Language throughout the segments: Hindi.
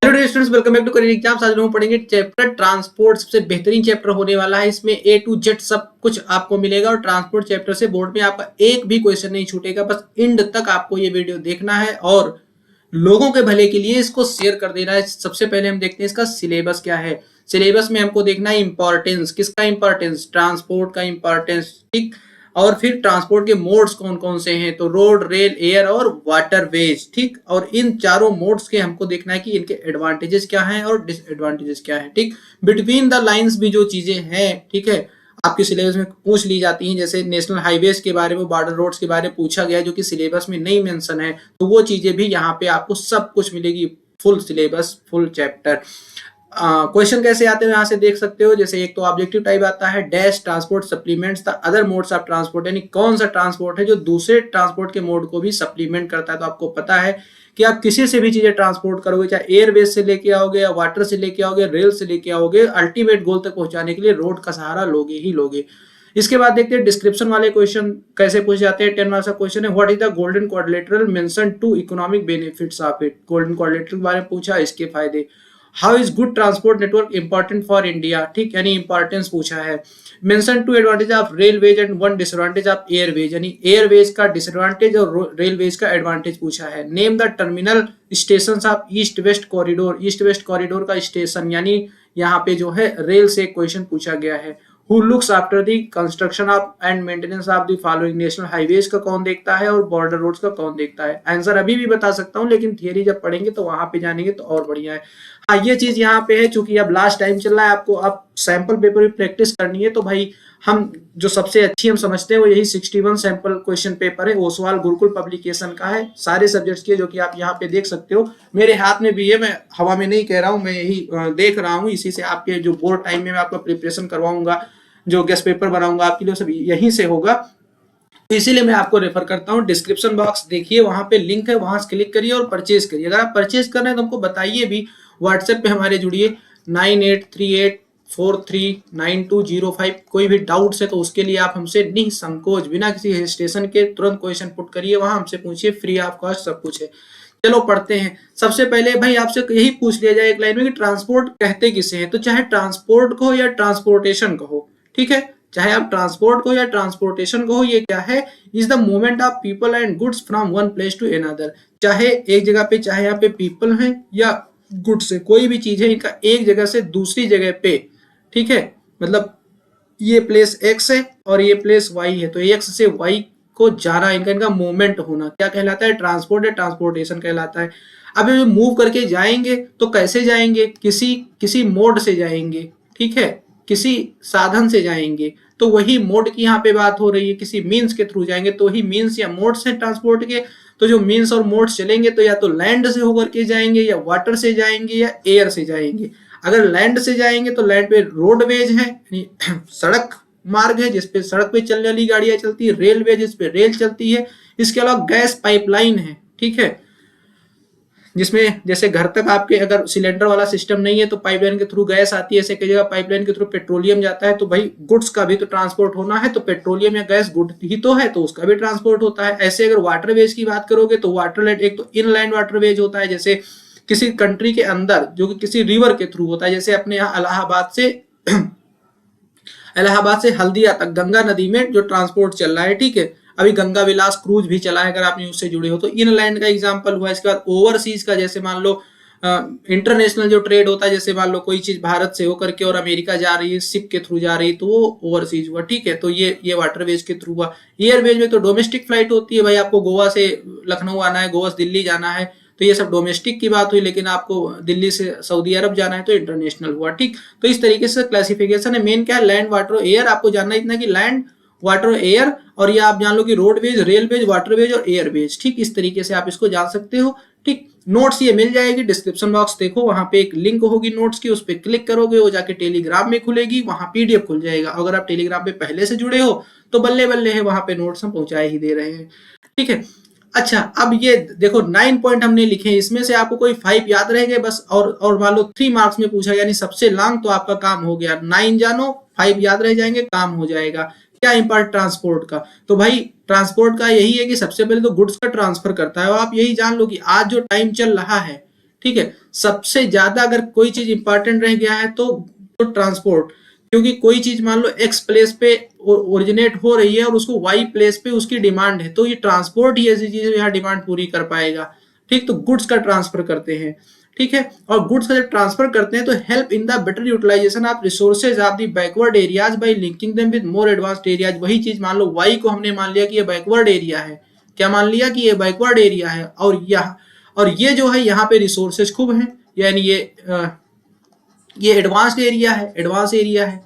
Hello dear students, welcome back to career exams. आज हम पढ़ेंगे चैप्टर ट्रांसपोर्ट। सबसे बेहतरीन चैप्टर होने वाला है। इसमें ए टू जेड सब कुछ आपको मिलेगा और ट्रांसपोर्ट चैप्टर से बोर्ड में आपका एक भी क्वेश्चन नहीं छूटेगा। बस एंड तक आपको ये वीडियो देखना है और लोगों के भले के लिए इसको शेयर कर देना है। सबसे पहले हम देखते हैं इसका सिलेबस क्या है। सिलेबस में हमको देखना है इंपॉर्टेंस, किसका इंपॉर्टेंस, ट्रांसपोर्ट का इंपॉर्टेंस, ठीक। और फिर ट्रांसपोर्ट के मोड्स कौन कौन से हैं, तो रोड, रेल, एयर और वाटरवेज, ठीक। और इन चारों मोड्स के हमको देखना है कि इनके एडवांटेजेस क्या हैं और डिसएडवांटेजेस क्या हैं, ठीक। बिटवीन द लाइंस भी जो चीजें हैं, ठीक है, आपके सिलेबस में पूछ ली जाती हैं। जैसे नेशनल हाईवेज के बारे में, बॉर्डर रोड्स के बारे में पूछा गया है, जो कि सिलेबस में नहीं मेंशन है, तो वो चीजें भी यहाँ पे आपको सब कुछ मिलेगी। Full syllabus, full chapter. Question कैसे आते हैं यहाँ से देख सकते हो। जैसे एक तो ऑब्जेक्टिव टाइप आता है, dash transport supplements the other modes of transport, यानी कौन सा ट्रांसपोर्ट है जो दूसरे ट्रांसपोर्ट के मोड को भी सप्लीमेंट करता है। तो आपको पता है कि आप किसी से भी चीजें ट्रांसपोर्ट करोगे, चाहे एयरवेज से लेके आओगे या वाटर से लेके आओगे, रेल से लेके आओगे, अल्टीमेट गोल तक पहुंचाने के लिए रोड का सहारा लोगे ही लोगे। इसके बाद देखते हैं डिस्क्रिप्शन वाले क्वेश्चन कैसे पूछे जाते हैं। 10 मार्क्स का क्वेश्चन है, what is the golden quadrilateral mention two economic benefits of it. Golden quadrilateral के बारे में पूछा, इसके फायदे। How is good transport network important for India, ठीक, यानी इंपॉर्टेंस पूछा है। Mention two advantage of railways and one disadvantage of airways, यानी एयरवेज का डिसएडवांटेज और रेलवेज का एडवांटेज पूछा है। Name the terminal station of east west corridor, east west corridor का स्टेशन, यानी यहाँ पे जो है रेल से क्वेश्चन पूछा गया है। Who looks after the construction of and maintenance of the following, national highways का कौन देखता है और बॉर्डर रोड्स का कौन देखता है। आंसर अभी भी बता सकता हूँ, लेकिन थियरी जब पढ़ेंगे तो वहां पे जानेंगे तो और बढ़िया है। हाँ, ये चीज यहाँ पे है, चूंकि अब लास्ट टाइम चल रहा है, आपको अब सैंपल पेपर भी प्रैक्टिस करनी है, तो भाई हम जो सबसे अच्छी हम समझते हैं वो यही 61 सैंपल क्वेश्चन पेपर है। ओसवाल गुरुकुल पब्लिकेशन का है, सारे सब्जेक्ट्स के, जो कि आप यहाँ पे देख सकते हो। मेरे हाथ में भी है, मैं हवा में नहीं कह रहा हूँ, मैं यही देख रहा हूँ। इसी से आपके जो बोर्ड टाइम में मैं आपका प्रिपरेशन करवाऊंगा, जो गेस्ट पेपर बनाऊंगा आपके लिए, सब यहीं से होगा। तो इसीलिए मैं आपको रेफर करता हूँ। डिस्क्रिप्शन बॉक्स देखिए, वहां पे लिंक है, वहां से क्लिक करिए और परचेज करिए। अगर आप परचेज कर रहे हैं तो हमको बताइए भी, व्हाट्सएप पे हमारे जुड़िए 9838439205। कोई भी डाउट्स है तो उसके लिए आप हमसे निसंकोच, बिना किसी हेजिटेशन के तुरंत क्वेश्चन पुट करिए, वहां हमसे पूछिए, फ्री ऑफ कॉस्ट सब कुछ है। चलो पढ़ते हैं। सबसे पहले भाई आपसे यही पूछ लिया जाए एक लाइन में कि ट्रांसपोर्ट कहते किसे हैं, तो चाहे ट्रांसपोर्ट को या ट्रांसपोर्टेशन कहो, ठीक है, चाहे आप ट्रांसपोर्ट को या ट्रांसपोर्टेशन को हो, ये क्या है, is the movement of people and goods from one place to another. चाहे एक जगह पे, चाहे यहाँ पे पीपल है या गुड्स है, कोई भी चीज है, इनका एक जगह से दूसरी जगह पे, ठीक है, मतलब ये प्लेस एक्स है और ये प्लेस वाई है, तो एक्स से वाई को जाना, इनका मूवमेंट होना क्या कहलाता है, ट्रांसपोर्ट या ट्रांसपोर्टेशन कहलाता है। अब ये मूव करके जाएंगे तो कैसे जाएंगे, किसी मोड से जाएंगे, ठीक है, किसी साधन से जाएंगे, तो वही मोड की यहाँ पे बात हो रही है। किसी मीन्स के थ्रू जाएंगे तो ही मीन्स या मोड्स हैं ट्रांसपोर्ट के। तो जो मीन्स और मोड्स चलेंगे तो या तो लैंड से होकर के जाएंगे, या वाटर से जाएंगे, या एयर से जाएंगे। अगर लैंड से जाएंगे तो लैंड पे रोडवेज है, सड़क मार्ग है जिसपे सड़क पे चलने वाली गाड़ियां चलती है, रेलवे जिसपे रेल चलती है। इसके अलावा गैस पाइपलाइन है, ठीक है, जिसमें जैसे घर तक आपके अगर सिलेंडर वाला सिस्टम नहीं है तो पाइपलाइन के थ्रू गैस आती है। ऐसे कई जगह पाइपलाइन के थ्रू पेट्रोलियम जाता है। तो भाई गुड्स का भी तो ट्रांसपोर्ट होना है, तो पेट्रोलियम या गैस गुड ही तो है, तो उसका भी ट्रांसपोर्ट होता है। ऐसे अगर वाटरवेज की बात करोगे तो वाटरवेज एक तो इनलैंड वाटरवेज होता है, जैसे किसी कंट्री के अंदर, जो कि किसी रिवर के थ्रू होता है। जैसे अपने यहाँ इलाहाबाद से हल्दिया तक गंगा नदी में जो ट्रांसपोर्ट चल रहा है, ठीक है, अभी गंगा विलास क्रूज भी चला है, अगर आप न्यूज से जुड़े हो तो। इनलैंड का एग्जांपल हुआ। इसके बाद ओवरसीज का, जैसे मान लो इंटरनेशनल जो ट्रेड होता है, जैसे मान लो कोई चीज भारत से होकर के और अमेरिका जा रही है, शिप के थ्रू जा रही है, तो वो ओवरसीज हुआ, ठीक है। तो ये वाटरवेज के थ्रू हुआ। एयरवेज में तो डोमेस्टिक फ्लाइट होती है, भाई आपको गोवा से लखनऊ आना है, गोवा से दिल्ली जाना है, तो ये सब डोमेस्टिक की बात हुई। लेकिन आपको दिल्ली से सऊदी अरब जाना है तो इंटरनेशनल हुआ, ठीक। तो इस तरीके से क्लासिफिकेशन है। मेन क्या है, लैंड, वाटर, एयर। आपको जानना इतना कि लैंड, वाटर, एयर, और ये आप जान लो कि रोडवेज, रेलवेज, वाटरवेज और एयरवेज, ठीक। इस तरीके से आप इसको जान सकते हो, ठीक। नोट्स ये मिल जाएगी, डिस्क्रिप्शन बॉक्स देखो, वहां पे एक लिंक होगी नोट्स की, उस पर क्लिक करोगे, वो जाके टेलीग्राम में खुलेगी, वहां पीडीएफ खुल जाएगा। अगर आप टेलीग्राम पे पहले से जुड़े हो तो बल्ले बल्ले है, वहां पे नोट्स हम पहुंचाए ही दे रहे हैं, ठीक है। अच्छा, अब ये देखो 9 पॉइंट हमने लिखे हैं, इसमें से आपको कोई 5 याद रह गए बस, और मान लो 3 मार्क्स में पूछा, यानी सबसे लॉन्ग, तो आपका काम हो गया। 9 जानो, 5 याद रह जाएंगे, काम हो जाएगा। क्या इंपॉर्टेंट ट्रांसपोर्ट का, तो भाई ट्रांसपोर्ट का यही है कि सबसे पहले तो गुड्स का ट्रांसफर करता है। और आप यही जान लो कि आज जो टाइम चल रहा है, ठीक है। सबसे ज्यादा अगर कोई चीज इंपॉर्टेंट रह गया है तो ट्रांसपोर्ट, क्योंकि कोई चीज मान लो एक्स प्लेस पे ओरिजिनेट हो रही है और उसको वाई प्लेस पे उसकी डिमांड है, तो ये ट्रांसपोर्ट ही ऐसी चीज है यहाँ डिमांड पूरी कर पाएगा। ठीक, तो गुड्स का ट्रांसफर करते हैं, ठीक है। और गुड्स का जब ट्रांसफर करते हैं तो help in the better utilisation of resources of the backward areas by linking them with more advanced areas. वही चीज मान लो वाई को हमने मान लिया कि ये बैकवर्ड एरिया है, क्या मान लिया कि ये बैकवर्ड एरिया है, और ये जो है यहाँ पे रिसोर्सेज खूब हैं, यानी ये एडवांस्ड एरिया है, एडवांस एरिया है।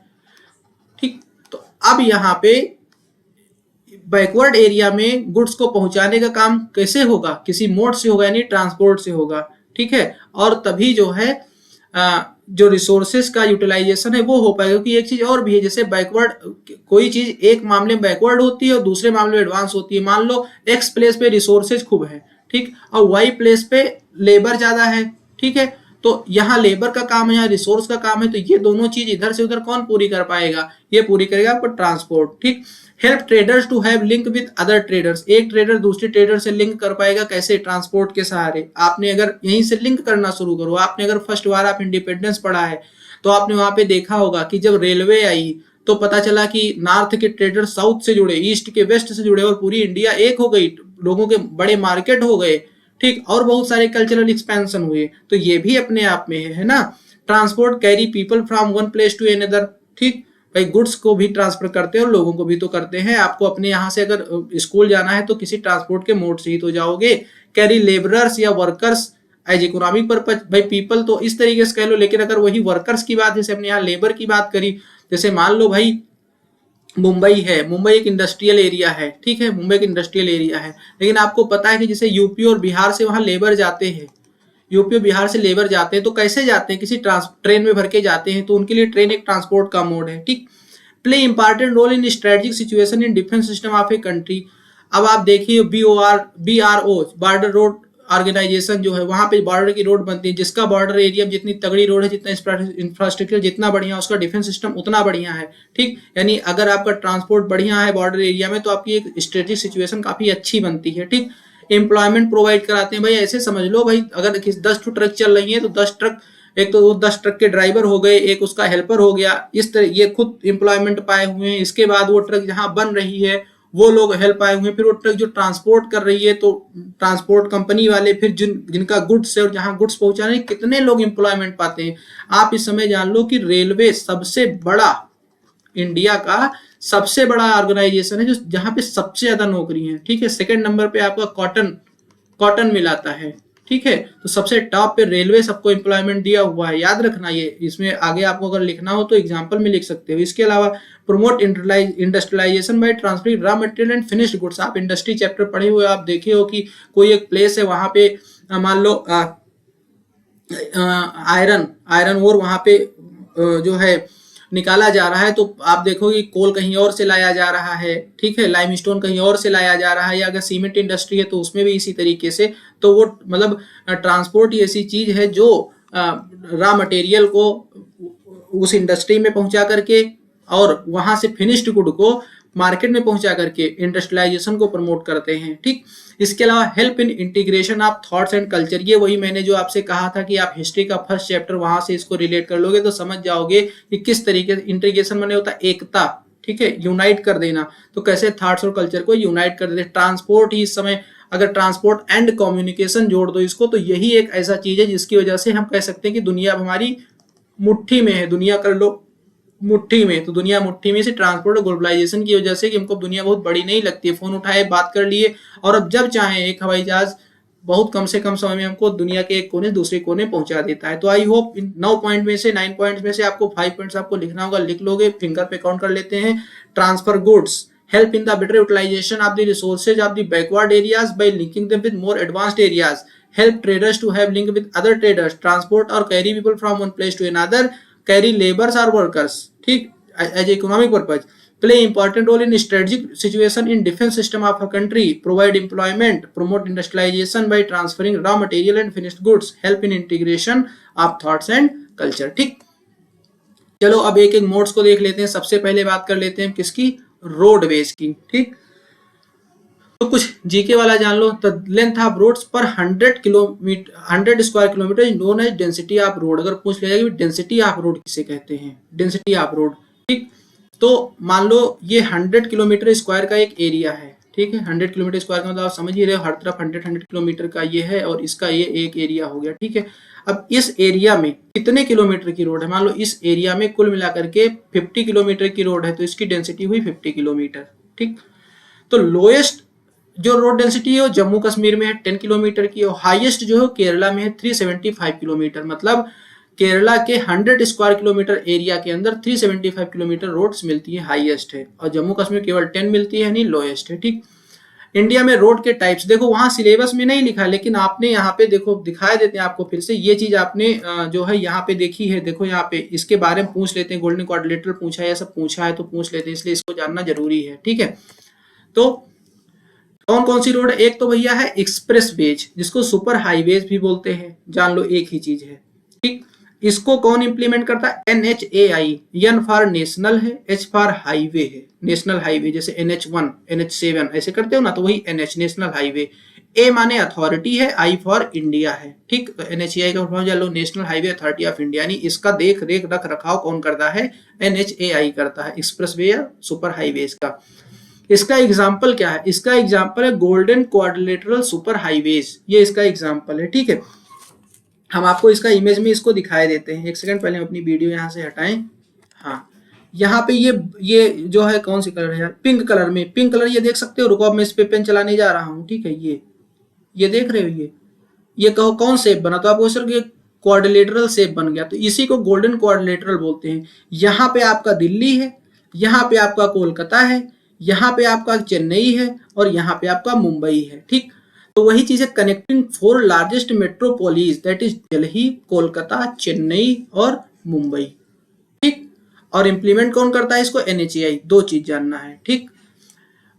ठीक, तो अब यहाँ पे बैकवर्ड एरिया में गुड्स को पहुंचाने का काम कैसे होगा, किसी मोड से होगा, यानी ट्रांसपोर्ट से होगा, ठीक है। और तभी जो है जो रिसोर्सेज का यूटिलाइजेशन है वो हो पाएगा। क्योंकि एक चीज और भी है, जैसे बैकवर्ड कोई चीज एक मामले में बैकवर्ड होती है और दूसरे मामले में एडवांस होती है। मान लो एक्स प्लेस पे रिसोर्सेज खूब है, ठीक, और वाई प्लेस पे लेबर ज्यादा है, ठीक है। तो यहाँ लेबर का काम है, यहाँ रिसोर्स का काम है, तो ये दोनों चीज इधर से उधर कौन पूरी कर पाएगा, ये पूरी करेगा आपको ट्रांसपोर्ट। ठीक, help traders to have link with other traders, एक ट्रेडर दूसरे ट्रेडर से लिंक कर पाएगा कैसे, ट्रांसपोर्ट के सहारे। आपने अगर यहीं से लिंक करना शुरू करो, आपने अगर फर्स्ट बार आप इंडिपेंडेंस पढ़ा है तो आपने वहां पे देखा होगा कि जब रेलवे आई तो पता चला कि नॉर्थ के ट्रेडर साउथ से जुड़े, ईस्ट के वेस्ट से जुड़े, और पूरी इंडिया एक हो गई, लोगों के बड़े मार्केट हो गए, ठीक, और बहुत सारे कल्चरल एक्सपेंशन हुए। तो ये भी अपने आप में है ना। Transport carry people from one place to another, ठीक, भाई गुड्स को भी ट्रांसफर करते हैं और लोगों को भी तो करते हैं। आपको अपने यहाँ से अगर स्कूल जाना है तो किसी ट्रांसपोर्ट के मोड से ही तो जाओगे। कैरी लेबरर्स या वर्कर्स एज इकोनॉमिक पर्पज, भाई पीपल तो इस तरीके से कह लो, लेकिन अगर वही वर्कर्स की बात, जैसे हमने यहाँ लेबर की बात करी, जैसे मान लो भाई मुंबई है, मुंबई एक इंडस्ट्रियल एरिया है, ठीक है, मुंबई एक इंडस्ट्रियल एरिया है, लेकिन आपको पता है कि जैसे यूपी और बिहार से वहां लेबर जाते हैं, यूपी और बिहार से लेबर जाते हैं, तो कैसे जाते हैं, किसी ट्रेन में भर के जाते हैं, तो उनके लिए ट्रेन एक ट्रांसपोर्ट का मोड है। ठीक, play important role in strategic situation in defence system of a country. अब आप देखिए BRO बॉर्डर रोड ऑर्गेनाइजेशन जो है, वहां पे बॉर्डर की रोड बनती है, जिसका बॉर्डर एरिया जितनी तगड़ी रोड है, जितना इंफ्रास्ट्रक्चर जितना बढ़िया, उसका डिफेंस सिस्टम उतना बढ़िया है। ठीक, यानी अगर आपका ट्रांसपोर्ट बढ़िया है बॉर्डर एरिया में तो आपकी एक स्ट्रेटेजिक सिचुएशन काफी अच्छी बनती है। ठीक, एम्प्लॉयमेंट प्रोवाइड कराते हैं, भाई ऐसे समझ लो भाई, अगर 10 ट्रक चल रही है तो 10 ट्रक, एक तो वो 10 ट्रक के ड्राइवर हो गए, एक उसका हेल्पर हो गया, इस तरह ये खुद एम्प्लॉयमेंट पाए हुए हैं। इसके बाद वो ट्रक जहां बन रही है वो लोग हेल्प आए हुए हैं, फिर वो ट्रक जो ट्रांसपोर्ट कर रही है तो ट्रांसपोर्ट कंपनी वाले, फिर जिनका गुड्स है और जहां गुड्स पहुंचाने, कितने लोग एम्प्लॉयमेंट पाते हैं। आप इस समय जान लो कि रेलवे सबसे बड़ा, इंडिया का सबसे बड़ा ऑर्गेनाइजेशन है जो जहां पे सबसे ज्यादा नौकरी है। ठीक है, सेकंड नंबर पे आपका कॉटन मिल आता है। ठीक है, तो सबसे टॉप पे रेलवे सबको एम्प्लॉयमेंट दिया हुआ है, याद रखना ये। इसमें आगे आपको अगर लिखना हो तो एग्जांपल में लिख सकते हो। इसके अलावा promote industrialisation by transferring raw material and finished goods. आप इंडस्ट्री चैप्टर पढ़े हुए, आप देखे हो कि कोई एक प्लेस है वहां पे मान लो आयरन और वहां पे जो है निकाला जा रहा है, तो आप देखोगे कोल कहीं और से लाया जा रहा है, ठीक है, लाइमस्टोन कहीं और से लाया जा रहा है, या अगर सीमेंट इंडस्ट्री है तो उसमें भी इसी तरीके से। तो वो मतलब ट्रांसपोर्ट ही ऐसी चीज है जो रॉ मटेरियल को उस इंडस्ट्री में पहुंचा करके और वहां से फिनिश्ड गुड को मार्केट में पहुंचा करके इंडस्ट्रियलाइजेशन को प्रमोट करते हैं। ठीक, इसके अलावा help in integration of thoughts and culture. ये वही मैंने जो आपसे कहा था कि आप हिस्ट्री का फर्स्ट चैप्टर वहां से इसको रिलेट कर लोगे तो समझ जाओगे कि किस तरीके से इंटीग्रेशन माने होता है एकता, ठीक है, यूनाइट कर देना। तो कैसे थॉट्स और कल्चर को यूनाइट कर देते। ट्रांसपोर्ट ही इस समय, अगर ट्रांसपोर्ट एंड कम्युनिकेशन जोड़ दो इसको, तो यही एक ऐसा चीज है जिसकी वजह से हम कह सकते हैं कि दुनिया हमारी मुट्ठी में है। दुनिया कर लो मुट्ठी में, तो दुनिया मुट्ठी में से ट्रांसपोर्ट और ग्लोबलाइजेशन की वजह से कि हमको दुनिया बहुत बड़ी नहीं लगती है। फोन उठाए, बात कर लिए, और अब जब चाहे एक हवाई जहाज बहुत कम से कम समय में हमको दुनिया के एक कोने से दूसरे कोने पहुंचा देता है। तो आई होप इन 9 पॉइंट में से 9 पॉइंट्स में से आपको 5 पॉइंट्स आपको लिखना होगा, लिख लोगे, फिंगर पे काउंट कर लेते हैं। Transfer goods, help in the better utilization of the resources of the backward areas by linking them with more advanced areas, help traders to have link with other traders, transport or carry people from one place to another, carry laborers or workers, ठीक, as economic purpose, play important role in strategic situation in defense system of a country, provide employment, promote industrialization by transferring raw material and finished goods, help in integration of thoughts and culture। ठीक, चलो अब एक एक मोड्स को देख लेते हैं। सबसे पहले बात कर लेते हैं किसकी, रोडवेज की। ठीक, तो कुछ जीके वाला जान लो। The length of roads per 100 square kilometre is known as density of road. अगर पूछ लिया जाए डेंसिटी ऑफ रोड किसे कहते हैं, डेंसिटी ऑफ रोड, ठीक। तो मान लो ये 100 किलोमीटर स्क्वायर का एक एरिया है, ठीक है। 100 किलोमीटर स्क्वायर का मतलब आप समझ ही रहे हो, हर तरफ 100 किलोमीटर का ये है और इसका ये एक एरिया हो गया, ठीक है। अब इस एरिया में कितने किलोमीटर की रोड है, मान लो इस एरिया में कुल मिलाकर के 50 किलोमीटर की रोड है, तो इसकी डेंसिटी हुई 50 किलोमीटर, ठीक। तो लोएस्ट जो रोड डेंसिटी है वो जम्मू कश्मीर में है 10 किलोमीटर की, और हाईएस्ट जो है केरला में है 375 किलोमीटर। मतलब केरला के 100 स्क्वायर किलोमीटर एरिया के अंदर 375 किलोमीटर रोड्स मिलती है, हाईएस्ट है, और जम्मू कश्मीर केवल 10 मिलती है, नहीं लोएस्ट है, ठीक। इंडिया में रोड के टाइप्स देखो, वहां सिलेबस में नहीं लिखा, लेकिन आपने यहाँ पे देखो दिखाई देते हैं आपको फिर से, ये चीज आपने जो है यहाँ पे देखी है। देखो यहाँ पे इसके बारे में पूछ लेते हैं, गोल्डन क्वाड्रिलेटरल पूछा है, सब पूछा है तो पूछ लेते हैं, इसलिए इसको जानना जरूरी है, ठीक है। तो कौन कौन सी रोड है, एक तो भैया है एक्सप्रेस वेज, जिसको सुपर हाईवेज भी बोलते हैं, जान लो एक ही चीज है, ठीक। इसको कौन इंप्लीमेंट करता है, NHAI, N फॉर नेशनल है, H फॉर हाईवे है, नेशनल हाईवे, जैसे NH1 NH7 ऐसे करते हो ना, तो वही NH नेशनल हाईवे। A माने अथॉरिटी है, I फॉर इंडिया है, ठीक। तो NHAI का फॉर्म जान लो, national highway authority of India, यानी इसका देख रेख रख रखाव कौन करता है, NHAI करता है, एक्सप्रेस वे या सुपर हाईवेज का। इसका एग्जाम्पल क्या है, इसका एग्जाम्पल है गोल्डन क्वाड्रिलेटरल सुपर हाईवेज, ये इसका एग्जाम्पल है, ठीक है। हम आपको इसका इमेज में इसको दिखाई देते हैं, एक सेकंड पहले हम अपनी वीडियो यहाँ से हटाएं। हाँ, यहाँ पे ये जो है कौन सी कलर है यार, पिंक कलर में, पिंक कलर ये देख सकते हो, रुको अब मैं इस पे पेन चलाने जा रहा हूँ, ठीक है। ये देख रहे हो, ये कहो कौन शेप बना, तो आपको सर ये क्वाड्रिलेटरल शेप बन गया, तो इसी को गोल्डन क्वाड्रिलेटरल बोलते हैं। यहाँ पे आपका दिल्ली है, यहाँ पे आपका कोलकाता है, यहाँ पे आपका चेन्नई है, और यहाँ पे आपका मुंबई है, ठीक। तो वही चीज है, connecting 4 largest metropolis, that is Delhi, Kolkata, Chennai और मुंबई, ठीक। और इंप्लीमेंट कौन करता है इसको, NHAI। दो चीज जानना है, ठीक।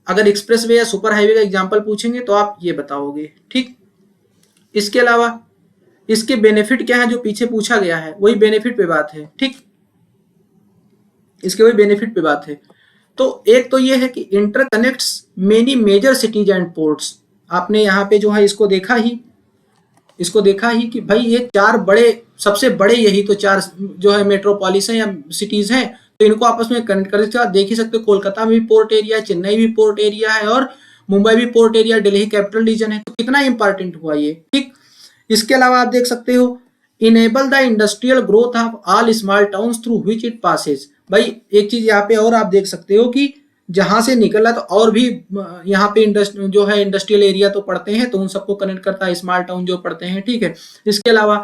अगर एक्सप्रेस वे या सुपर हाईवे का एग्जाम्पल पूछेंगे तो आप ये बताओगे, ठीक। इसके अलावा इसके बेनिफिट क्या है, जो पीछे पूछा गया है वही बेनिफिट पे बात है, ठीक। इसके वही बेनिफिट पे बात है। तो एक तो ये है कि interconnects many major cities and ports. आपने यहाँ पे जो है इसको देखा ही कि भाई ये 4 बड़े, सबसे बड़े यही तो 4 जो है मेट्रोपॉलिस हैं या सिटीज हैं, तो इनको आपस में कनेक्ट कर देते हो। देख ही सकते हो कोलकाता में भी पोर्ट एरिया है, चेन्नई भी पोर्ट एरिया है, और मुंबई भी port area, Delhi capital region है, तो कितना इंपॉर्टेंट हुआ ये, ठीक। इसके अलावा आप देख सकते हो, enable the industrial growth of all small towns through which it Passage. भाई एक चीज यहाँ पे और आप देख सकते हो कि जहां से निकला तो और भी यहाँ पे जो है इंडस्ट्रियल एरिया तो पड़ते हैं, तो उन सबको कनेक्ट करता है, स्मॉल टाउन जो पड़ते हैं, ठीक है। इसके अलावा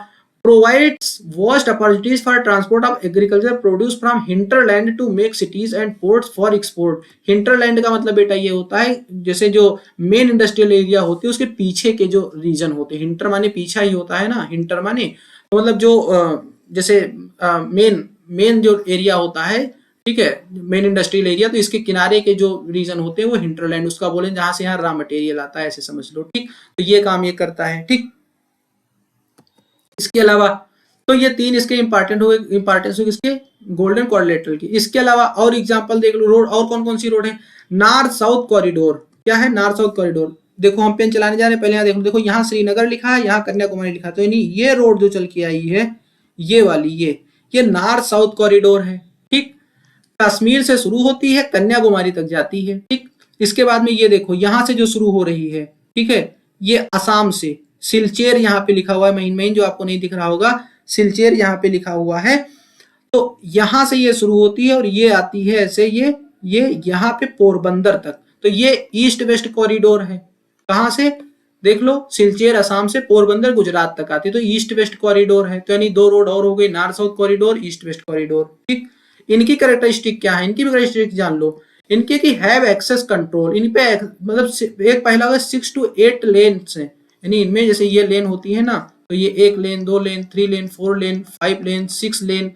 provides vast opportunities for transport of agriculture produce from hinterland to make cities and ports for export. Hinterland का मतलब बेटा ये होता है, जैसे जो मेन इंडस्ट्रियल एरिया होती है उसके पीछे के जो रीजन होते हैं, हिंटर माने पीछा ही होता है ना, हिंटर माने तो मतलब जो जैसे मेन जो एरिया होता है, ठीक है, मेन इंडस्ट्रियल एरिया, तो इसके किनारे के जो रीजन होते हैं वो हिंटरलैंड उसका बोले, जहां से यहाँ रॉ मटेरियल आता है, ऐसे समझ लो, ठीक। तो ये काम ये करता है, ठीक। इसके अलावा तो ये 3 इसके इंपॉर्टेंस हो इसके गोल्डन क्वाड्रिलेटरल की। इसके अलावा और एग्जांपल देख लो, रोड और कौन कौन सी रोड है, नॉर्थ साउथ कॉरिडोर। क्या है नॉर्थ साउथ कॉरिडोर, देखो हम पेन चलाने जा रहे हैं, पहले यहाँ देखो यहाँ श्रीनगर लिखा है, यहाँ कन्याकुमारी लिखा, तो यानी ये रोड जो चल के आई है ये वाली, ये नॉर्थ साउथ कॉरिडोर है, ठीक। कश्मीर से शुरू होती है, कन्याकुमारी तक जाती है, ठीक। इसके बाद में ये देखो यहां से जो शुरू हो रही है, ठीक है, ये असम से सिलचर यहाँ पे लिखा हुआ है, मेन जो आपको नहीं दिख रहा होगा, सिलचर यहाँ पे लिखा हुआ है। तो यहां से ये शुरू होती है और ये आती है ऐसे, ये यहाँ पे पोरबंदर तक, तो ये ईस्ट वेस्ट कॉरिडोर है। कहां से देख लो, सिलचर असम से पोरबंदर गुजरात तक आती है, तो ईस्ट वेस्ट कॉरिडोर है। तो यानी 2 रोड और हो गई, north south corridor, east west corridor, ठीक। इनकी कैरेक्टरिस्टिक क्या है, इनकी भी कैरेक्टरिस्टिक जान लो। इनके की हैव एक्सेस कंट्रोल, इन पे मतलब एक पहला होगा 6 to 8 लेन है, यानी इनमें जैसे ये लेन होती है ना, तो ये 1 लेन 2 लेन 3 लेन 4 लेन 5 लेन 6 लेन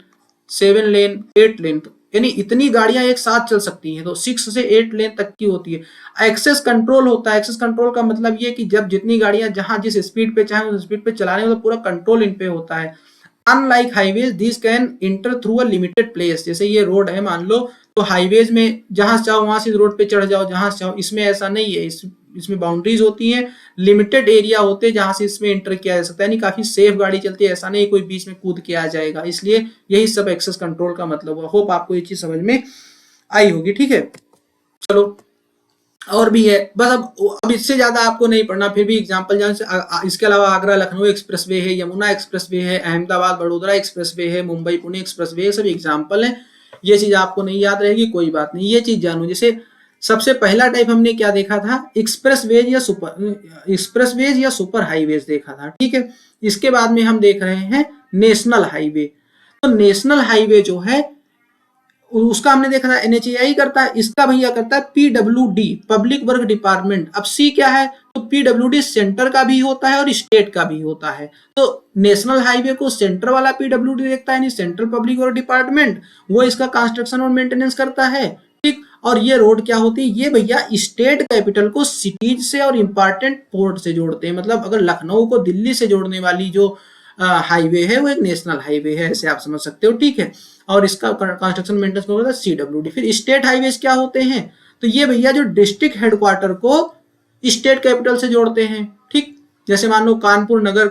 7 लेन 8 लेन, यानी इतनी गाड़ियां एक साथ चल सकती हैं, तो 6 से 8 लेन तक की होती है। एक्सेस कंट्रोल होता है, एक्सेस कंट्रोल का मतलब ये कि जब जितनी गाड़ियां जहां जिस स्पीड पे चाहे उस स्पीड पे चलाने, मतलब पूरा कंट्रोल इन पे होता है। Unlike highways this can inter through a limited place, जैसे ये रोड है मान लो, तो हाईवेज में जहां से चाहो वहां से रोड पे चढ़ जाओ, जहां से चाहो, इसमें ऐसा नहीं है। इसमें बाउंड्रीज होती हैं, लिमिटेड एरिया होते हैं जहां से इसमें एंटर किया जा सकता है, यानी काफी सेफ गाड़ी चलती है, ऐसा नहीं कोई बीच में कूद के आ जाएगा, इसलिए यही सब एक्सेस कंट्रोल का मतलब हुआ। होप आपको ये चीज समझ में आई होगी, ठीक है। चलो और भी है, बस अब इससे ज्यादा आपको नहीं पढ़ना, फिर भी एग्जांपल जान से इसके अलावा आगरा लखनऊ एक्सप्रेसवे है, यमुना एक्सप्रेसवे है, अहमदाबाद बड़ोदरा एक्सप्रेसवे है, मुंबई पुणे एक्सप्रेसवे है, सब एग्जांपल है। ये चीज आपको नहीं याद रहेगी, कोई बात नहीं, ये चीज जानो। जैसे सबसे पहला टाइप हमने क्या देखा था, एक्सप्रेसवेज या सुपर हाईवेज देखा था, ठीक है। इसके बाद में हम देख रहे हैं नेशनल हाईवे। तो नेशनल हाईवे जो है उसका हमने देखा था NHAI करता है, इसका भैया करता है PWD, पब्लिक वर्क डिपार्टमेंट। अब C क्या है, तो PWD सेंटर का भी होता है और स्टेट का भी होता है। तो नेशनल हाईवे को सेंटर वाला PWD देखता है, सेंट्रल पब्लिक वर्क डिपार्टमेंट, वो इसका कंस्ट्रक्शन और मेंटेनेंस करता है, ठीक। और ये रोड क्या होती है, ये भैया स्टेट कैपिटल को सिटीज से और इंपॉर्टेंट पोर्ट से जोड़ते हैं। मतलब अगर लखनऊ को दिल्ली से जोड़ने वाली जो हाईवे है वो एक नेशनल हाईवे है, ऐसे आप समझ सकते हो, ठीक है। और इसका कंस्ट्रक्शन मेंटेनेंस को होता है CWD। फिर स्टेट हाईवेज क्या होते हैं, तो ये भैया जो डिस्ट्रिक्ट हेडक्वार्टर को स्टेट कैपिटल से जोड़ते हैं, ठीक। जैसे मान लो कानपुर नगर,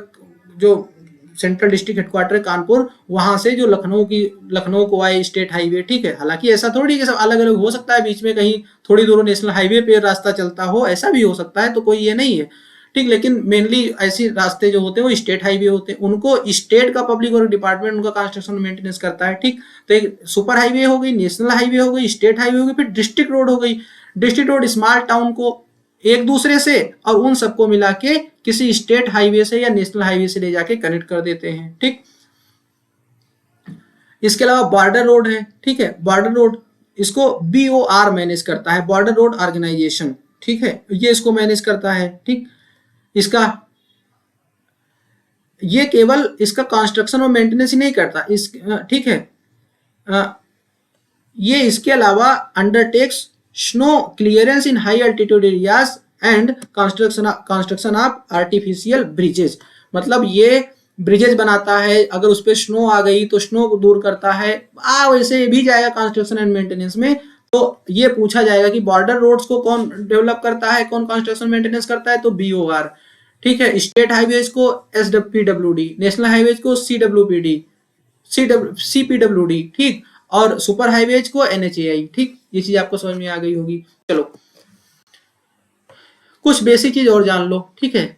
जो सेंट्रल डिस्ट्रिक्ट हेडक्वार्टर है कानपुर, वहां से जो लखनऊ को आए स्टेट हाईवे, ठीक है। हालांकि ऐसा थोड़ी कि सब अलग अलग हो सकता है, बीच में कहीं थोड़ी दूर नेशनल हाईवे पे रास्ता चलता हो, ऐसा भी हो सकता है, तो कोई ये नहीं है, ठीक। लेकिन मेनली ऐसे रास्ते जो होते हैं वो स्टेट हाईवे होते हैं, उनको स्टेट का पब्लिक वर्क डिपार्टमेंट उनका कंस्ट्रक्शन मेंटेनेंस करता है, ठीक। तो एक सुपर हाईवे हो गई, नेशनल हाईवे हो गई, स्टेट हाईवे हो गई, फिर डिस्ट्रिक्ट रोड हो गई। डिस्ट्रिक्ट रोड स्मॉल टाउन को एक दूसरे से और उन सबको मिला के किसी स्टेट हाईवे से या नेशनल हाईवे से ले जाके कनेक्ट कर देते हैं, ठीक। इसके अलावा बॉर्डर रोड है, ठीक है। बॉर्डर रोड इसको BOR मैनेज करता है, बॉर्डर रोड ऑर्गेनाइजेशन, ठीक है, ये इसको मैनेज करता है, ठीक। इसका ये केवल इसका कंस्ट्रक्शन और मेंटेनेंस ही नहीं करता, इस ठीक है, ये इसके अलावा undertakes snow clearance in high altitude areas and construction of artificial bridges. मतलब ये ब्रिजेस बनाता है, अगर उस पर स्नो आ गई तो स्नो को दूर करता है, वैसे भी जाएगा कंस्ट्रक्शन एंड मेंटेनेंस में। तो ये पूछा जाएगा कि बॉर्डर रोड्स को कौन डेवलप करता है, कौन कंस्ट्रक्शन मेंटेनेंस करता है, तो BOR, ठीक है। स्टेट हाईवेज को SPWD, नेशनल हाईवेज को CPWD, ठीक। और सुपर हाईवेज को NHAI, ठीक। ये चीज आपको समझ में आ गई होगी। चलो कुछ बेसिक चीज और जान लो, ठीक है।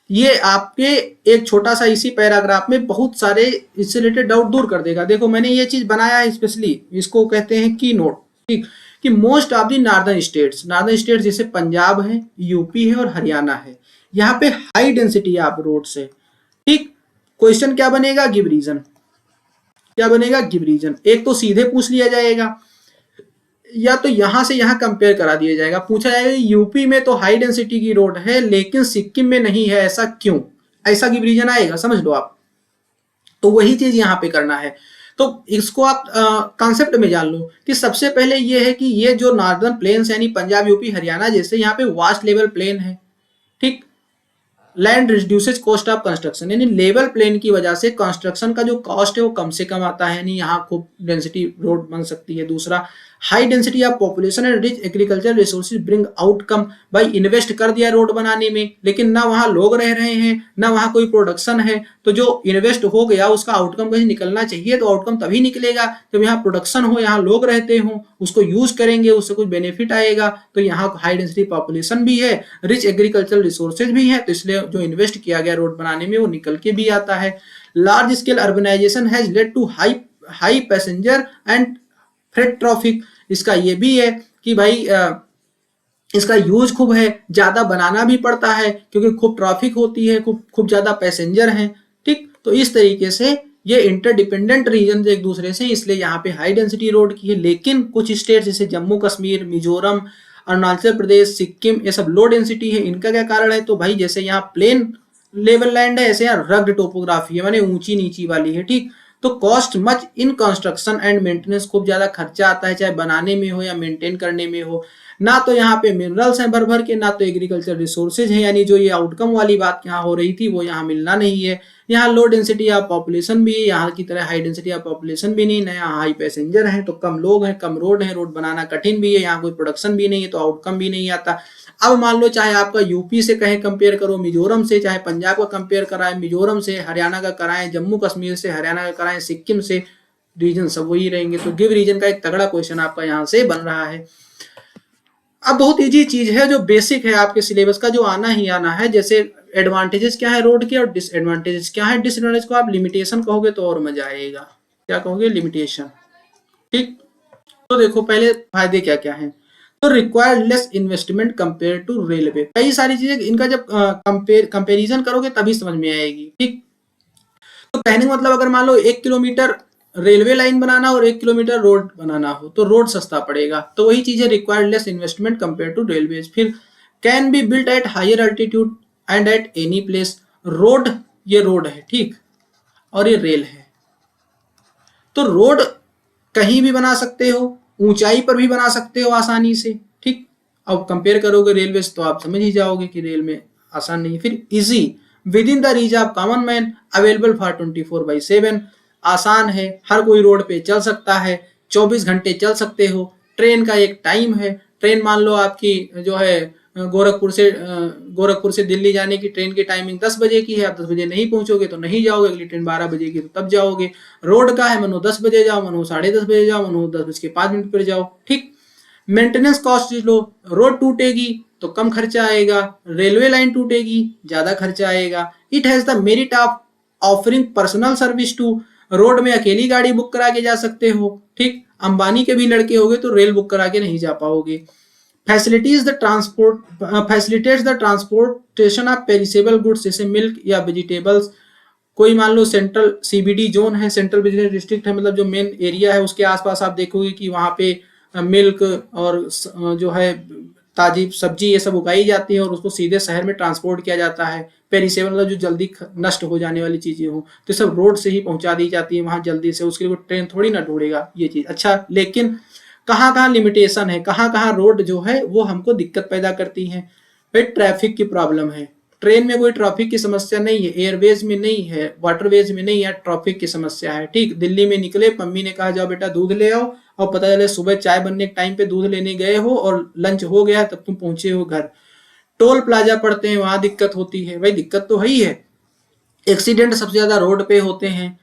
ये आपके एक छोटा सा इसी पैराग्राफ में बहुत सारे इससे रिलेटेड डाउट दूर कर देगा। देखो मैंने ये चीज बनाया है स्पेशली, इसको कहते हैं की नोट, ठीक। कि most of the northern states जैसे पंजाब है, यूपी है और हरियाणा है, यहाँ पे हाई डेंसिटी ऑफ रोड्स है, ठीक। क्वेश्चन क्या बनेगा, गिव रीजन। क्या बनेगा, गिव रीजन। एक तो सीधे पूछ लिया जाएगा, या तो यहां से यहां कंपेयर करा दिया जाएगा। पूछा जाएगा यूपी में तो हाई डेंसिटी की रोड है लेकिन सिक्किम में नहीं है, ऐसा क्यों, ऐसा गिव रीजन आएगा, समझ लो आप। तो वही चीज यहाँ पे करना है। तो इसको आप कॉन्सेप्ट में जान लो कि सबसे पहले ये है कि ये जो नॉर्दर्न प्लेन्स यानी पंजाब, यूपी, हरियाणा जैसे यहाँ पे वास्ट लेवल प्लेन है, ठीक। Land reduces cost of construction, यानी लेवल प्लेन की वजह से कंस्ट्रक्शन का जो कॉस्ट है वो कम से कम आता है, यानी यहाँ खूब डेंसिटी रोड बन सकती है। दूसरा, high density of population and rich agriculture resources bring outcome. भाई इन्वेस्ट कर दिया रोड बनाने में लेकिन ना वहां लोग रह रहे हैं ना वहां कोई प्रोडक्शन है, तो जो इन्वेस्ट हो गया उसका आउटकम कहीं निकलना चाहिए, तो आउटकम तभी निकलेगा जब यहाँ प्रोडक्शन हो, यहाँ लोग रहते हो, उसको यूज करेंगे, उससे कुछ बेनिफिट आएगा। तो यहाँ हाई डेंसिटी पॉपुलेशन भी है, रिच एग्रीकल्चर रिसोर्सेज भी है, तो इसलिए जो इन्वेस्ट किया गया रोड बनाने में वो निकल के भी आता है। Large scale urbanisation has led to high passenger and freight traffic. इसका ये भी है कि भाई इसका यूज खूब है, ज्यादा बनाना भी पड़ता है क्योंकि खूब ट्रैफिक होती है, खूब ज्यादा पैसेंजर हैं, ठीक। तो इस तरीके से ये इंटरडिपेंडेंट रीजन एक दूसरे से, इसलिए यहाँ पे हाई डेंसिटी रोड की है। लेकिन कुछ स्टेट जैसे जम्मू कश्मीर, मिजोरम, अरुणाचल प्रदेश, सिक्किम, ये सब लो डेंसिटी है। इनका क्या कारण है, तो भाई जैसे यहाँ प्लेन लेवल लैंड है, ऐसे यहाँ रग्ड टोपोग्राफी है, माने ऊंची नीची वाली है, ठीक। तो cost much in construction and maintenance, खूब ज्यादा खर्चा आता है, चाहे बनाने में हो या मेंटेन करने में हो। ना तो यहाँ पे मिनरल्स हैं भर भर के, ना तो एग्रीकल्चर रिसोर्सेज है, यानी जो ये आउटकम वाली बात यहाँ हो रही थी वो यहाँ मिलना नहीं है। यहाँ लो डेंसिटी ऑफ पॉपुलेशन भी है, यहाँ की तरह हाई डेंसिटी ऑफ पॉपुलेशन भी नहीं, यहाँ हाई पैसेंजर है तो कम लोग हैं, कम रोड है, रोड बनाना कठिन भी है, यहाँ कोई प्रोडक्शन भी नहीं है तो आउटकम भी नहीं आता। अब मान लो चाहे आपका यूपी से कहीं कंपेयर करो मिजोरम से, चाहे पंजाब का कंपेयर कराएं मिजोरम से, हरियाणा का कराएं जम्मू कश्मीर से, हरियाणा का कराएं सिक्किम से, रीजन सब वही रहेंगे। तो गिव रीजन का एक तगड़ा क्वेश्चन आपका यहाँ से बन रहा है। अब बहुत इजी चीज है जो बेसिक है आपके सिलेबस का, जो आना ही आना है। जैसे एडवांटेजेस क्या है रोड के और डिसएडवांटेजेस क्या है। डिसएडवांटेज को आप लिमिटेशन कहोगे तो और मजा आएगा। क्या कहोगे? लिमिटेशन। ठीक, तो देखो पहले फायदे क्या क्या हैं। तो required less investment compare to railway. कई सारी चीजें इनका जब कंपेरिजन करोगे तभी समझ में आएगी। ठीक, तो कहने का मतलब अगर मान लो 1 किलोमीटर रेलवे लाइन बनाना और 1 किलोमीटर रोड बनाना हो तो रोड सस्ता पड़ेगा। तो वही चीज है, required less investment compare to railways. फिर can be built at higher altitude and at any place. Road, ये रोड है ठीक, और ये रेल है। तो रोड कहीं भी बना सकते हो, ऊंचाई पर भी बना सकते हो आसानी से। ठीक, अब कंपेयर करोगे रेलवे से तो आप समझ ही जाओगे कि रेल में आसान नहीं है। फिर easy, with in the reach of common man, available for 24/7। आसान है, हर कोई रोड पे चल सकता है, 24 घंटे चल सकते हो। ट्रेन का एक टाइम है, ट्रेन मान लो आपकी जो है गोरखपुर से दिल्ली जाने की ट्रेन की टाइमिंग 10 बजे की है। आप 10 बजे नहीं पहुंचोगे तो नहीं जाओगे, अगली ट्रेन 12 बजे की तो तब जाओगे। रोड का है, मनो 10 बजे जाओ, मनो 10:30 बजे जाओ, मनो 10:05 पर जाओ। ठीक, मेंटेनेंस कॉस्ट लो, रोड टूटेगी तो कम खर्चा आएगा, रेलवे लाइन टूटेगी ज्यादा खर्चा आएगा। It has the merit of offering personal service too. Road में अकेली गाड़ी बुक करा के जा सकते हो। ठीक, अंबानी के भी लड़के होगे तो रेल बुक करा के नहीं जा पाओगे। Facilities the transport facilitates the transportation of perishable goods, जैसे मिल्क या वेजिटेबल्स। कोई मान लो सेंट्रल सीबीडी जोन है, सेंट्रल बिजनेस डिस्ट्रिक्ट है, मतलब जो मेन एरिया है उसके आसपास आप देखोगे कि वहां पे मिल्क और जो है ताजी सब्जी ये सब उगाई जाती है और उसको सीधे शहर में ट्रांसपोर्ट किया जाता है। पेरिसेबल मतलब जो जल्दी नष्ट हो जाने वाली चीजें हो तो सब रोड से ही पहुंचा दी जाती है वहां जल्दी से, उसके लिए ट्रेन थोड़ी ना ढूंढेगा ये चीज। अच्छा, लेकिन कहाँ कहाँ लिमिटेशन है, कहाँ कहाँ रोड जो है वो हमको दिक्कत पैदा करती है। भाई ट्रैफिक की प्रॉब्लम है, ट्रेन में कोई ट्रैफिक की समस्या नहीं है, एयरवेज में नहीं है, वाटरवेज में नहीं है, ट्रैफिक की समस्या है। ठीक, दिल्ली में निकले, मम्मी ने कहा जाओ बेटा दूध ले आओ, और पता चले सुबह चाय बनने के टाइम पे दूध लेने गए हो और लंच हो गया तब तुम पहुंचे हो घर। टोल प्लाजा पड़ते हैं, वहां दिक्कत होती है। भाई दिक्कत तो है ही है। एक्सीडेंट सबसे ज्यादा रोड पे होते हैं।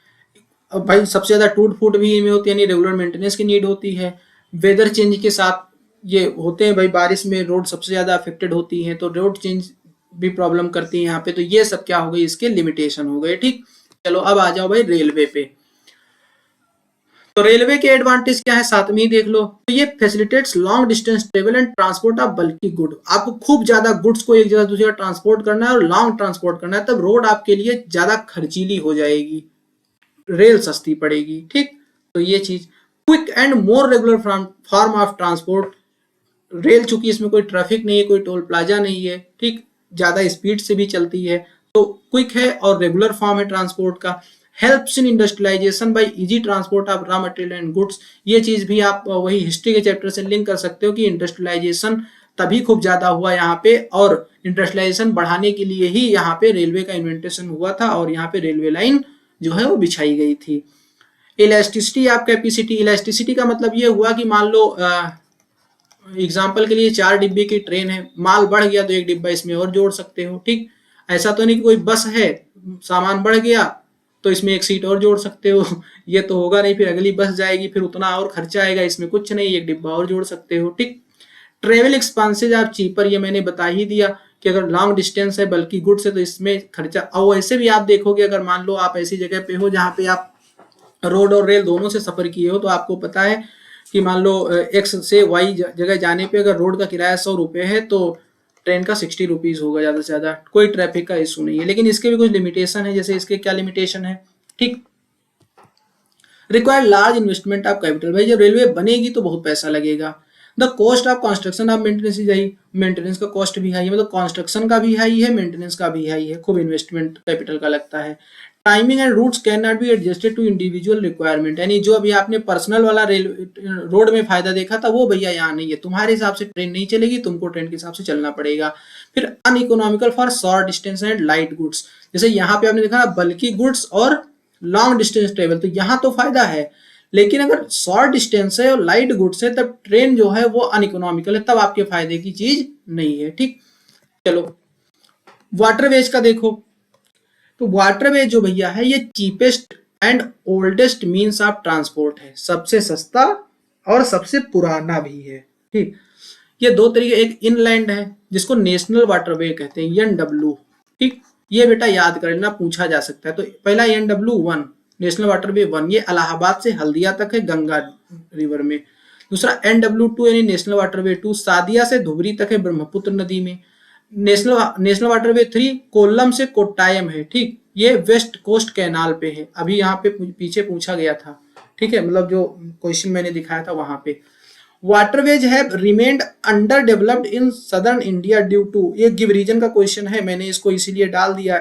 अब भाई सबसे ज्यादा टूट फूट भी इनमें होती है, यानी रेगुलर मेंटेनेंस की नीड होती है। वेदर चेंज के साथ ये होते हैं भाई, बारिश में रोड सबसे ज्यादा अफेक्टेड होती है तो रोड चेंज भी प्रॉब्लम करती है यहाँ पे। तो ये सब क्या हो गई, इसके लिमिटेशन हो गए। ठीक, चलो अब आ जाओ भाई रेलवे पे। तो रेलवे के एडवांटेज क्या है, साथ में ही देख लो। तो ये facilitates long distance travel and transport of bulky good. आपको खूब ज्यादा गुड्स को एक जगह दूसरी जगह ट्रांसपोर्ट करना है और लॉन्ग ट्रांसपोर्ट करना है, तब रोड आपके लिए ज्यादा खर्चीली हो जाएगी, रेल सस्ती पड़ेगी। ठीक, तो ये चीज। Quick and more regular form of transport. Rail चूंकि इसमें कोई ट्रैफिक नहीं है, कोई टोल प्लाजा नहीं है, ठीक, ज्यादा स्पीड से भी चलती है तो क्विक है और रेगुलर फॉर्म है ट्रांसपोर्ट का। Helps in industrialisation by easy transport of raw material and goods. ये चीज भी आप वही हिस्ट्री के चैप्टर से लिंक कर सकते हो कि इंडस्ट्रियलाइजेशन तभी खूब ज्यादा हुआ यहाँ पे, और इंडस्ट्रियलाइजेशन बढ़ाने के लिए ही यहाँ पे रेलवे का इन्वेंटेशन हुआ था और यहाँ पे रेलवे लाइन जो है वो बिछाई गई थी। Elasticity of capacity. इलास्टिसिटी का मतलब ये हुआ कि मान लो एग्जाम्पल के लिए 4 डिब्बे की ट्रेन है, माल बढ़ गया तो 1 डिब्बा इसमें और जोड़ सकते हो। ठीक, ऐसा तो नहीं कि कोई बस है सामान बढ़ गया तो इसमें 1 सीट और जोड़ सकते हो ये तो होगा नहीं, फिर अगली बस जाएगी फिर उतना और खर्चा आएगा, इसमें कुछ नहीं, 1 डिब्बा और जोड़ सकते हो। ठीक, ट्रेवल एक्सपेंसेज आप चीपर, ये मैंने बता ही दिया कि अगर लॉन्ग डिस्टेंस है बल्कि गुड्स है तो इसमें खर्चा। और वैसे भी आप देखोगे अगर मान लो आप ऐसी जगह पे हो जहाँ पे आप रोड और रेल दोनों से सफर किए हो तो आपको पता है कि मान लो एक्स से वाई जगह जाने पे अगर रोड का किराया 100 रुपये है तो ट्रेन का 60 रुपीज होगा ज्यादा से ज्यादा, कोई ट्रैफिक का इशू नहीं है। लेकिन इसके भी कुछ लिमिटेशन है, जैसे इसके क्या लिमिटेशन है। ठीक, required large investment of capital. भाई जब रेलवे बनेगी तो बहुत पैसा लगेगा। The cost of construction of maintenance is high. Maintenance का कॉस्ट भी हाई है, मतलब कंस्ट्रक्शन का भी हाई है, मेंटेनेंस का भी हाई है, खूब इन्वेस्टमेंट कैपिटल का लगता है। Timing and routes can not be adjusted to individual requirement, यानी जो अभी आपने पर्सनल वाला रोड में फायदा देखा था वो भैया यहाँ नहीं है, तुम्हारे हिसाब से ट्रेन नहीं चलेगी, तुमको ट्रेन के हिसाब से चलना पड़ेगा। फिर uneconomical for short distance and light goods, जैसे यहाँ पे आपने देखा ना बल्कि गुड्स और लॉन्ग डिस्टेंस ट्रेवल, तो यहाँ तो फायदा है, लेकिन अगर शॉर्ट डिस्टेंस है और लाइट गुड्स है तब ट्रेन जो है वो अनइकोनॉमिकल है, तब आपके फायदे की चीज नहीं है। ठीक, चलो वाटरवेज का देखो, तो वाटरवे जो भैया है ये cheapest and oldest means of transport है, सबसे सस्ता और सबसे पुराना भी है। ठीक, ये दो तरीके, एक इनलैंड है जिसको नेशनल वाटरवे कहते हैं एनडब्ल्यू। ठीक, ये बेटा याद कर लेना, पूछा जा सकता है। तो पहला एनडब्ल्यू 1 नेशनल वाटरवे 1, ये इलाहाबाद से हल्दिया तक है गंगा रिवर में। दूसरा एनडब्ल्यू 2 यानी नेशनल वाटरवे 2 सादिया से धुबरी तक है ब्रह्मपुत्र नदी में। नेशनल वाटरवे 3 कोल्लम से कोट्टायम है। ठीक, ये वेस्ट कोस्ट कैनाल पे है, अभी यहाँ पे पीछे पूछा गया था। ठीक है, मतलब जो क्वेश्चन मैंने दिखाया था वहां पे। Waterways have remained underdeveloped in southern India due to, ये गिव रीजन का क्वेश्चन है, मैंने इसको इसीलिए डाल दिया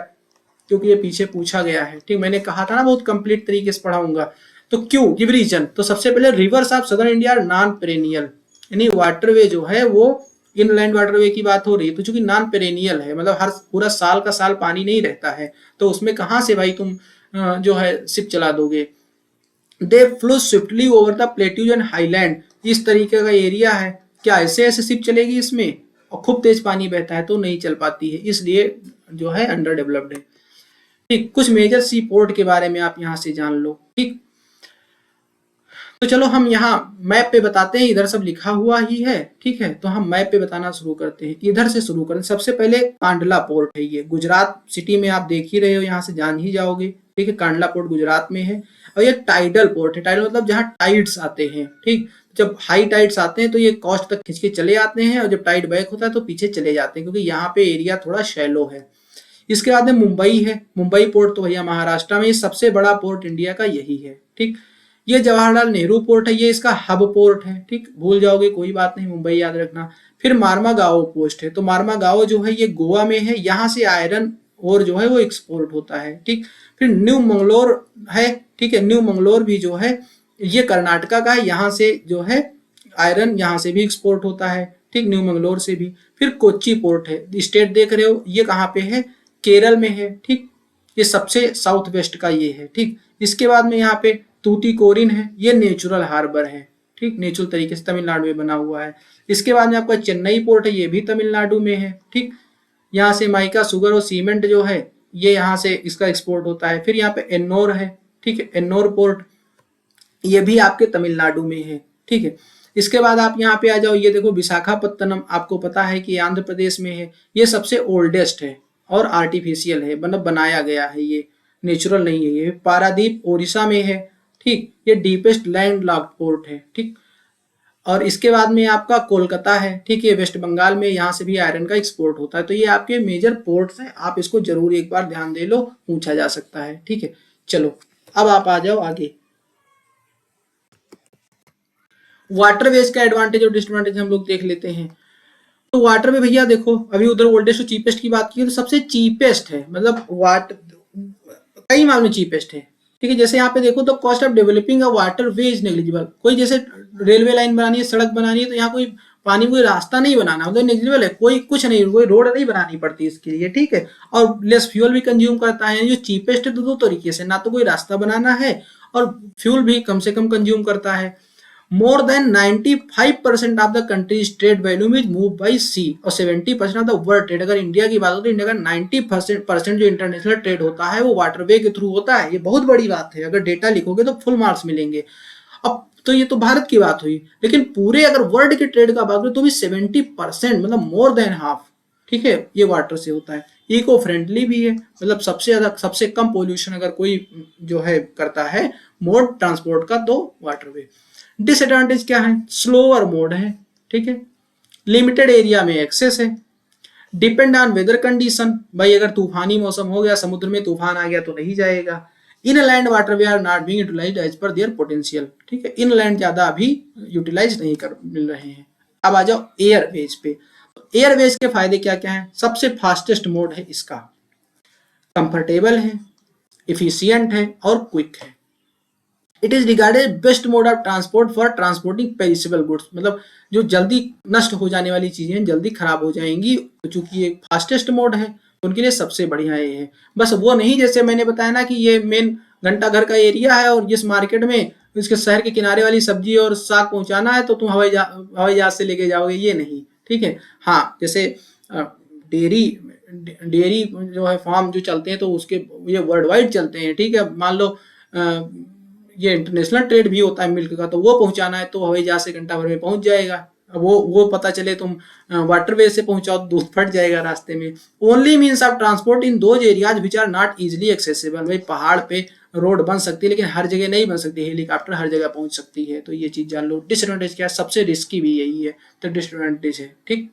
क्योंकि ये पीछे पूछा गया है। ठीक, मैंने कहा था ना बहुत कंप्लीट तरीके से पढ़ाऊंगा। तो क्यों गिव रीजन, तो सबसे पहले reverse of southern India non perennial, यानी वाटरवे जो है वो इनलैंड वाटरवे की बात हो रही है, तो चूंकि नॉन पेरेनियल है मतलब हर पूरा साल का साल पानी नहीं रहता है, तो उसमें कहां से भाई तुम जो है शिप चला दोगे। They flow swiftly over the plateaus and highland, इस तरीके का एरिया है, क्या ऐसे ऐसे शिप चलेगी इसमें, और खूब तेज पानी बहता है तो नहीं चल पाती है, इसलिए जो है अंडर डेवलप्ड है। ठीक, कुछ मेजर सी पोर्ट के बारे में आप यहाँ से जान लो। ठीक, तो चलो हम यहाँ मैप पे बताते हैं, इधर सब लिखा हुआ ही है। ठीक है, तो हम मैप पे बताना शुरू करते हैं, इधर से शुरू करें। सबसे पहले कांडला पोर्ट है, ये गुजरात सिटी में आप देख ही रहे हो, यहाँ से जान ही जाओगे। ठीक है, कांडला पोर्ट गुजरात में है, और ये टाइडल पोर्ट है, टाइडल मतलब जहाँ टाइड्स आते हैं। ठीक, जब हाई टाइड्स आते हैं तो ये कोस्ट तक खिंच के चले आते हैं, और जब टाइड बैक होता है तो पीछे चले जाते हैं, क्योंकि यहाँ पे एरिया थोड़ा शैलो है। इसके बाद में मुंबई है, मुंबई पोर्ट तो भैया महाराष्ट्र में, ये सबसे बड़ा पोर्ट इंडिया का यही है। ठीक, ये जवाहरलाल नेहरू पोर्ट है, ये इसका हब पोर्ट है। ठीक, भूल जाओगे कोई बात नहीं, मुंबई याद रखना। फिर मार्मागाओ पोस्ट है, तो मार्मागाओ जो है ये गोवा में है, यहाँ से आयरन और जो है वो एक्सपोर्ट होता है। ठीक, फिर न्यू मंगलोर है। ठीक है, न्यू मंगलोर भी जो है ये कर्नाटका का है, यहाँ से जो है आयरन यहाँ से भी एक्सपोर्ट होता है। ठीक, न्यू मंगलोर से भी। फिर कोच्चि पोर्ट है, स्टेट देख रहे हो ये कहाँ पे है, केरल में है। ठीक, ये सबसे साउथ वेस्ट का ये है। ठीक, इसके बाद में यहाँ पे तूतीकोरिन है, ये नेचुरल हार्बर है। ठीक, नेचुरल तरीके से तमिलनाडु में बना हुआ है। इसके बाद में आपका चेन्नई पोर्ट है, ये भी तमिलनाडु में है। ठीक, यहाँ से माइका शुगर और सीमेंट जो है ये यहाँ से इसका एक्सपोर्ट होता है। फिर यहाँ पे एन्नोर है। ठीक है, एन्नोर पोर्ट ये भी आपके तमिलनाडु में है। ठीक है, इसके बाद आप यहाँ पे आ जाओ, ये देखो विशाखापत्तनम, आपको पता है कि आंध्र प्रदेश में है, ये सबसे ओल्डेस्ट है और आर्टिफिशियल है, मतलब बनाया गया है, ये नेचुरल नहीं है। ये पारादीप ओडिशा में है। ठीक, ये डीपेस्ट लैंड लॉक्ड पोर्ट है। ठीक, और इसके बाद में आपका कोलकाता है। ठीक, ये वेस्ट बंगाल में, यहाँ से भी आयरन का एक्सपोर्ट होता है। तो ये आपके मेजर पोर्ट्स हैं, आप इसको जरूर एक बार ध्यान दे लो, पूछा जा सकता है। ठीक है, चलो अब आप आ जाओ आगे। वाटरवेज का एडवांटेज और डिसएडवांटेज हम लोग देख लेते हैं। तो वाटर में भैया देखो, अभी उधर ओल्डेस्ट और चीपेस्ट की बात की तो सबसे चीपेस्ट है, मतलब कई मामले चीपेस्ट है। ठीक है, जैसे यहाँ पे देखो तो cost of developing a water way is negligible, कोई जैसे रेलवे लाइन बनानी है, सड़क बनानी है, तो यहाँ कोई पानी कोई रास्ता नहीं बनाना, मतलब नेग्लिजिबल है, कोई कुछ नहीं, कोई रोड नहीं बनानी पड़ती इसके लिए। ठीक है, और लेस फ्यूल भी कंज्यूम करता है, जो चीपेस्ट है तो दो तरीके से, ना तो कोई रास्ता बनाना है और फ्यूल भी कम से कम कंज्यूम करता है। More than 95% of the countries trade volume is move by sea, और 70% ऑफ द वर्ल्ड ट्रेड, अगर इंडिया की बात हो तो इंडिया का 90% जो इंटरनेशनल ट्रेड होता है वो वाटरवे के थ्रू होता है। ये बहुत बड़ी बात है, अगर डेटा लिखोगे तो फुल मार्क्स मिलेंगे। अब तो ये तो भारत की बात हुई, लेकिन पूरे अगर वर्ल्ड के ट्रेड का बात करें तो भी 70% मतलब मोर देन हाफ, ठीक है, ये वाटर से होता है। इको फ्रेंडली भी है, मतलब सबसे ज्यादा सबसे कम पोल्यूशन अगर कोई जो है करता है मोड ट्रांसपोर्ट का तो वाटरवे। डिसएडवांटेज क्या है, स्लोअर मोड है। ठीक है, लिमिटेड एरिया में एक्सेस है, डिपेंड ऑन वेदर कंडीशन, भाई अगर तूफानी मौसम हो गया, समुद्र में तूफान आ गया तो नहीं जाएगा। Inland waterway are not being utilised as per their potential. ठीक है, इनलैंड ज्यादा अभी यूटिलाइज नहीं कर मिल रहे हैं। अब आ जाओ एयरवेज पे। एयरवेज के फायदे क्या क्या हैं, सबसे फास्टेस्ट मोड है इसका, कंफर्टेबल है, इफिशियंट है और क्विक है। It is regarded best mode of transport for transporting perishable goods, मतलब जो जल्दी नष्ट हो जाने वाली चीजें जल्दी खराब हो जाएंगी, तो चूंकि ये फास्टेस्ट मोड है तो उनके लिए सबसे बढ़िया ये है। बस वो नहीं, जैसे मैंने बताया ना कि ये मेन घंटा घर का एरिया है और जिस मार्केट में इसके शहर के किनारे वाली सब्जी और साग पहुंचाना है तो तुम हवाई जहाज से लेके जाओगे, ये नहीं, ठीक है। हाँ, जैसे डेयरी डेयरी जो है फार्म जो चलते हैं तो उसके ये वर्ल्ड वाइड चलते हैं, ठीक है। मान लो ये इंटरनेशनल ट्रेड भी होता है मिल्क का, तो वो पहुंचाना है तो हवाई जहाज से घंटा भर में पहुंच जाएगा। वो पता चले तुम वाटरवे से पहुंचाओ तो दूध फट जाएगा रास्ते में। Only means of transport in those areas which are not easily accessible, भाई पहाड़ पे रोड बन सकती है लेकिन हर जगह नहीं बन सकती, हेलीकॉप्टर हर जगह पहुंच सकती है, तो ये चीज जान लो। डिसएडवांटेज क्या है, सबसे रिस्की भी यही है, तो डिसएडवांटेज है, ठीक।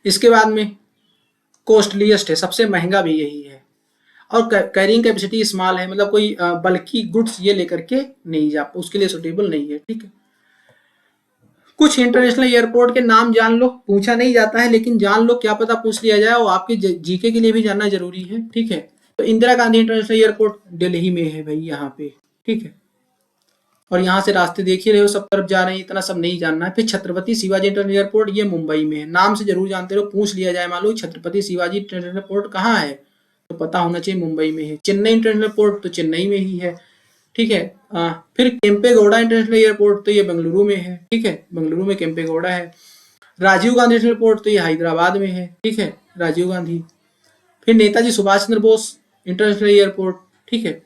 इसके बाद में कॉस्टलीस्ट है, सबसे महंगा भी यही है, और कैरिंग कैपेसिटी स्मॉल है, मतलब कोई बल्कि गुड्स ये लेकर के नहीं जा, उसके लिए सुटेबल नहीं है, ठीक है। कुछ इंटरनेशनल एयरपोर्ट के नाम जान लो, पूछा नहीं जाता है लेकिन जान लो, क्या पता पूछ लिया जाए, और आपके जीके के लिए भी जानना जरूरी है, ठीक है। तो इंदिरा गांधी इंटरनेशनल एयरपोर्ट दिल्ली में है भाई, यहाँ पे, ठीक है। और यहाँ से रास्ते देख ही रहे हो, सब तरफ जा रहे हैं, इतना सब नहीं जानना है। फिर छत्रपति शिवाजी इंटरनेशनल एयरपोर्ट, ये मुंबई में है, नाम से जरूर जानते रहो, पूछ लिया जाए मान लो छत्रपति शिवाजी इंटरनेशनल एयरपोर्ट कहाँ है, तो पता होना चाहिए मुंबई में है। चेन्नई इंटरनेशनल एयरपोर्ट तो चेन्नई में ही है, ठीक है। फिर केम्पेगौड़ा इंटरनेशनल एयरपोर्ट तो ये बेंगलुरु में है, ठीक है, बेंगलुरु में केम्पेगौड़ा है। राजीव गांधी इंटरनेशनल एयरपोर्ट तो ये हैदराबाद में है, ठीक है, राजीव गांधी। फिर नेताजी सुभाष चंद्र बोस इंटरनेशनल एयरपोर्ट, ठीक है,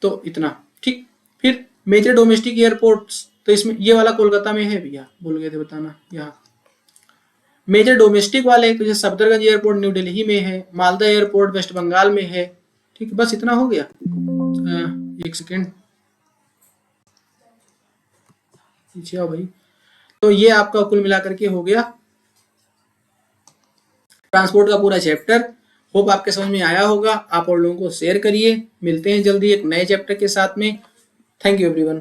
तो इतना, ठीक। फिर मेजर डोमेस्टिक एयरपोर्ट्स, तो इसमें ये वाला कोलकाता में है भैया, भूल गए थे बताना। यहाँ मेजर डोमेस्टिक वाले तो जैसे सफदरगंज एयरपोर्ट न्यू दिल्ली में है, मालदा एयरपोर्ट वेस्ट बंगाल में है, ठीक है। बस इतना हो गया। एक सेकेंड पीछे आओ भाई। तो ये आपका कुल मिलाकर के हो गया ट्रांसपोर्ट का पूरा चैप्टर। होप आपके समझ में आया होगा, आप और लोगों को शेयर करिए। मिलते हैं जल्दी एक नए चैप्टर के साथ में। Thank you everyone.